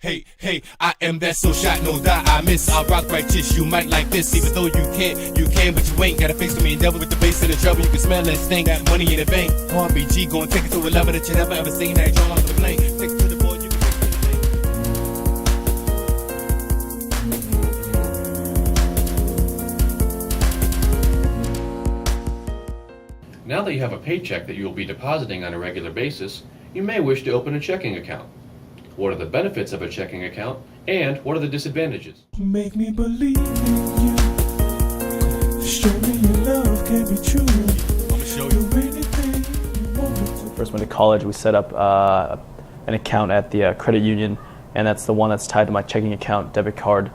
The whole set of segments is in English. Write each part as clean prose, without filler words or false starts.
Hey, hey, I am that so shot, no die, I miss. I rock righteous, you might like this. Even though you can, but you ain't. Got a face to me, never with the bass and the trouble. You can smell that stink, that money in the bank. RBG, gon' take it to a level that you never ever seen. That drawn off the plane. Take it to the board, you can take it to the bank. Now that you have a paycheck that you will be depositing on a regular basis, you may wish to open a checking account. What are the benefits of a checking account, and what are the disadvantages? Make me believe in you. Show me your love can be true. I'ma show you. Do anything you want to. First went to college, we set up an account at the credit union, and that's the one that's tied to my checking account, debit card.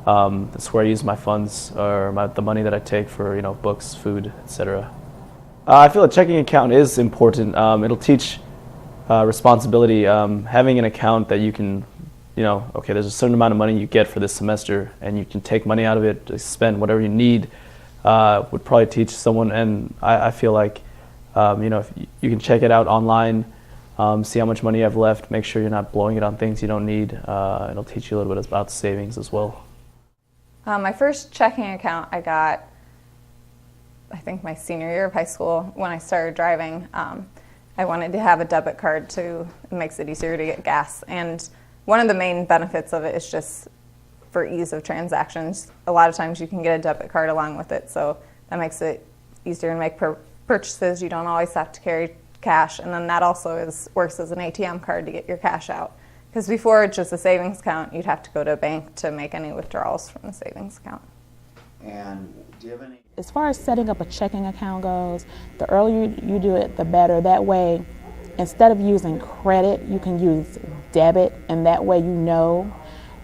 That's where I use my funds, or the money that I take for books, food, etc. I feel a checking account is important. It'll teach responsibility. Having an account that you can, okay, there's a certain amount of money you get for this semester, and you can take money out of it to spend whatever you need, would probably teach someone. And I feel like, if you can check it out online, see how much money you have left, make sure you're not blowing it on things you don't need. It'll teach you a little bit about savings as well. My first checking account I got, I think my senior year of high school when I started driving. I wanted to have a debit card too. It makes it easier to get gas. And one of the main benefits of it is just for ease of transactions. A lot of times you can get a debit card along with it, so that makes it easier to make purchases. You don't always have to carry cash. And then that also works as an ATM card to get your cash out. Because before it's just a savings account, you'd have to go to a bank to make any withdrawals from the savings account. And do you have any? As far as setting up a checking account goes, the earlier you do it, the better. That way, instead of using credit, you can use debit, and that way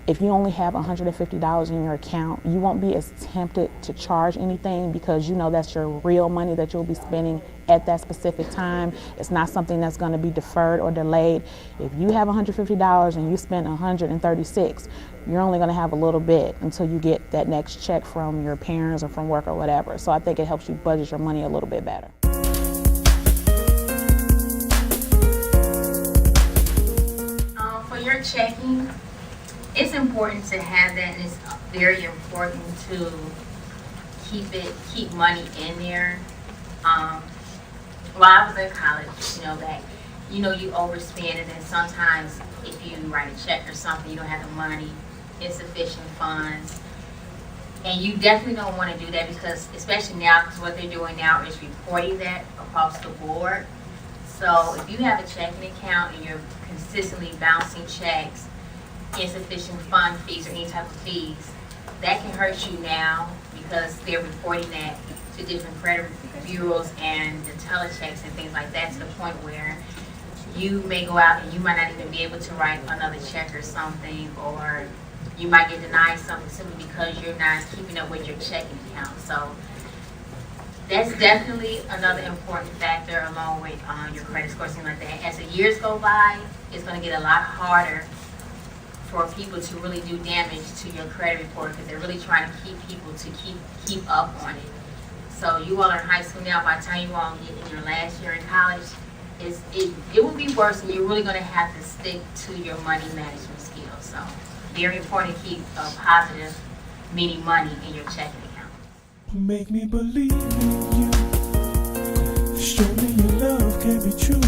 if you only have $150 in your account, you won't be as tempted to charge anything because that's your real money that you'll be spending at that specific time. It's not something that's going to be deferred or delayed. If you have $150 and you spend $136, you're only going to have a little bit until you get that next check from your parents or from work or whatever. So I think it helps you budget your money a little bit better. For your checking, it's important to have that, and it's very important to keep money in there. While I was in college, you overspend it, and sometimes if you write a check or something, you don't have the money, insufficient funds. And you definitely don't want to do that because, especially now, because what they're doing now is reporting that across the board. So if you have a checking account and you're consistently bouncing checks, insufficient fund fees or any type of fees, that can hurt you now because they're reporting that to different credit bureaus and the telechecks and things like that, to the point where you may go out and you might not even be able to write another check or something, or you might get denied something simply because you're not keeping up with your checking account. So that's definitely another important factor, along with your credit score, things like that. As the years go by, it's going to get a lot harder for people to really do damage to your credit report because they're really trying to keep people to keep up on it. So you all are in high school now. By the time you all get in your last year in college, it will be worse, and you're really going to have to stick to your money management skills. So very important to keep a positive, meaning money in your checking account. Make me believe in you. Show me your love can be true.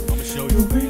I'ma show you.